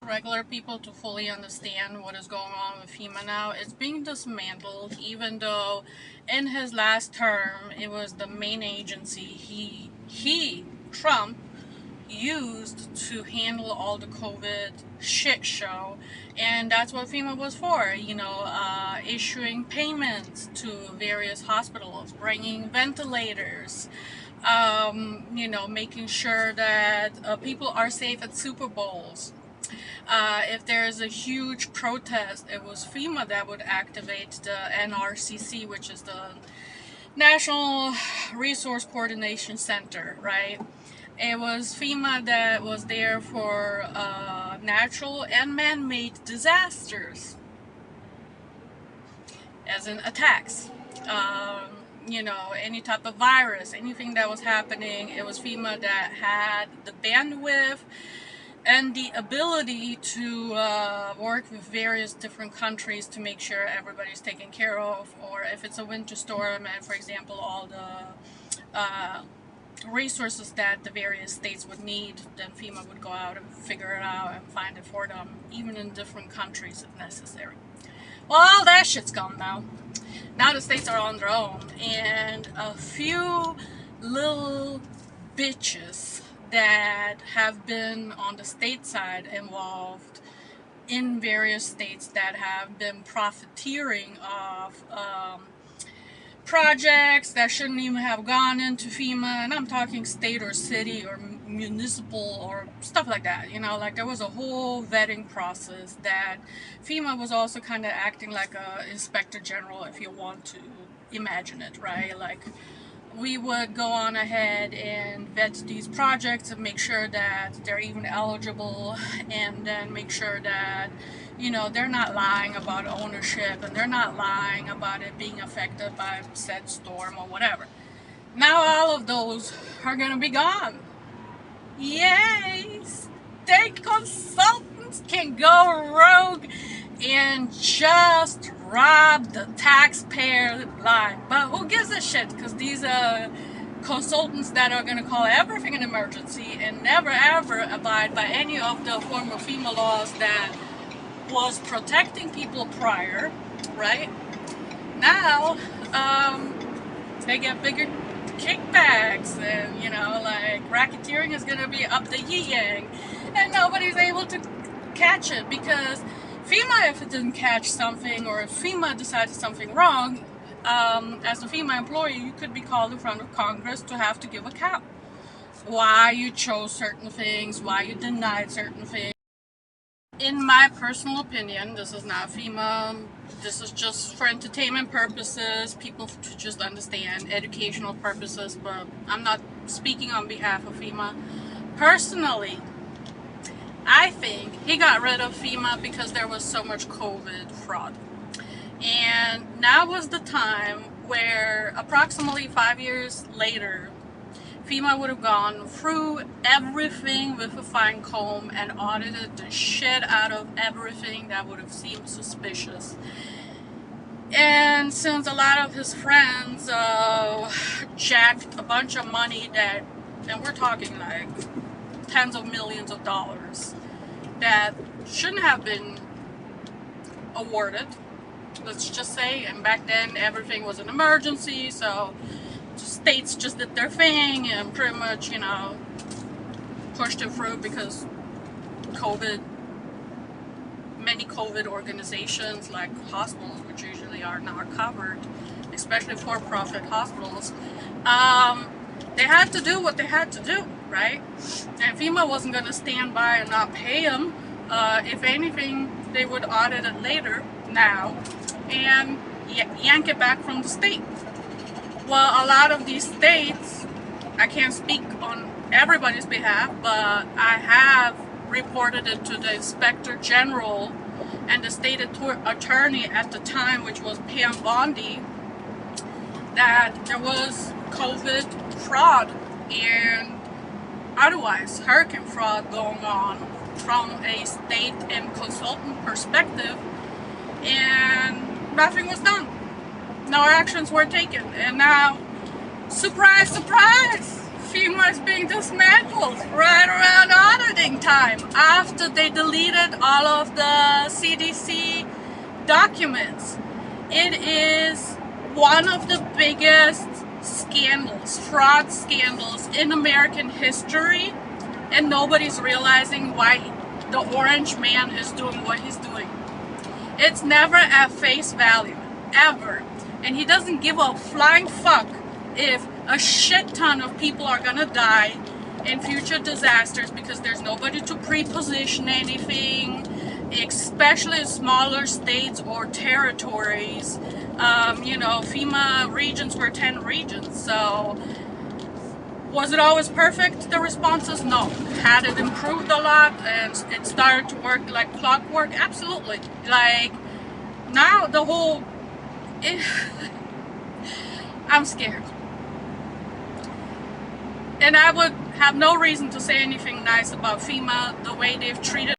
Regular people to fully understand what is going on with FEMA now. It's being dismantled, even though in his last term it was the main agency Trump used to handle all the COVID shit show, and that's what FEMA was for. Issuing payments to various hospitals, bringing ventilators, making sure that people are safe at Super Bowls. If there's a huge protest, it was FEMA that would activate the NRCC, which is the National Resource Coordination Center, right? It was FEMA that was there for natural and man-made disasters, as in attacks. Any type of virus, anything that was happening, it was FEMA that had the bandwidth and the ability to work with various different countries to make sure everybody's taken care of, or if it's a winter storm and, for example, all the resources that the various states would need, then FEMA would go out and figure it out and find it for them, even in different countries if necessary. Well, all that shit's gone now. Now the states are on their own, and a few little bitches that have been on the state side involved in various states that have been profiteering off projects that shouldn't even have gone into FEMA, and I'm talking state or city or municipal or stuff like that. Like there was a whole vetting process that FEMA was also kind of acting like a inspector general, if you want to imagine it, right? Like we would go on ahead and vet these projects and make sure that they're even eligible, and then make sure that they're not lying about ownership, and they're not lying about it being affected by said storm or whatever. Now all of those are gonna be gone. Yay! State consultants can go rogue and just rob the taxpayer blind. But who gives a shit? Because these consultants that are going to call everything an emergency and never ever abide by any of the former FEMA laws that was protecting people prior, right? Now, they get bigger kickbacks, and like racketeering is going to be up the yin-yang, and nobody's able to catch it, because FEMA, if it didn't catch something, or if FEMA decided something wrong, as a FEMA employee, you could be called in front of Congress to have to give account. Why you chose certain things, why you denied certain things. In my personal opinion, this is not FEMA, this is just for entertainment purposes, people to just understand, educational purposes, but I'm not speaking on behalf of FEMA. Personally, I think he got rid of FEMA because there was so much COVID fraud. And now was the time where approximately 5 years later, FEMA would have gone through everything with a fine comb and audited the shit out of everything that would have seemed suspicious. And since a lot of his friends jacked a bunch of money and we're talking like tens of millions of dollars that shouldn't have been awarded, let's just say, and back then everything was an emergency, so states just did their thing and pretty much, pushed it through because many COVID organizations like hospitals, which usually are not covered, especially for-profit hospitals, they had to do what they had to do, right? And FEMA wasn't going to stand by and not pay them. If anything, they would audit it later, now, and yank it back from the state. Well, a lot of these states, I can't speak on everybody's behalf, but I have reported it to the Inspector General and the state attorney at the time, which was Pam Bondi, that there was COVID fraud and otherwise hurricane fraud going on from a state and consultant perspective, and nothing was done. No actions were taken, and now, surprise, surprise, FEMA is being dismantled right around auditing time after they deleted all of the CDC documents. It is one of the biggest scandals, fraud scandals in American history, and nobody's realizing why the orange man is doing what he's doing. It's never at face value, ever. And he doesn't give a flying fuck if a shit ton of people are gonna die in future disasters because there's nobody to pre-position anything, especially in smaller states or territories. FEMA regions were 10 regions, so was it always perfect? The response is no. Had it improved a lot and it started to work like clockwork? Absolutely. Like, now the whole... I'm scared. And I would have no reason to say anything nice about FEMA, the way they've treated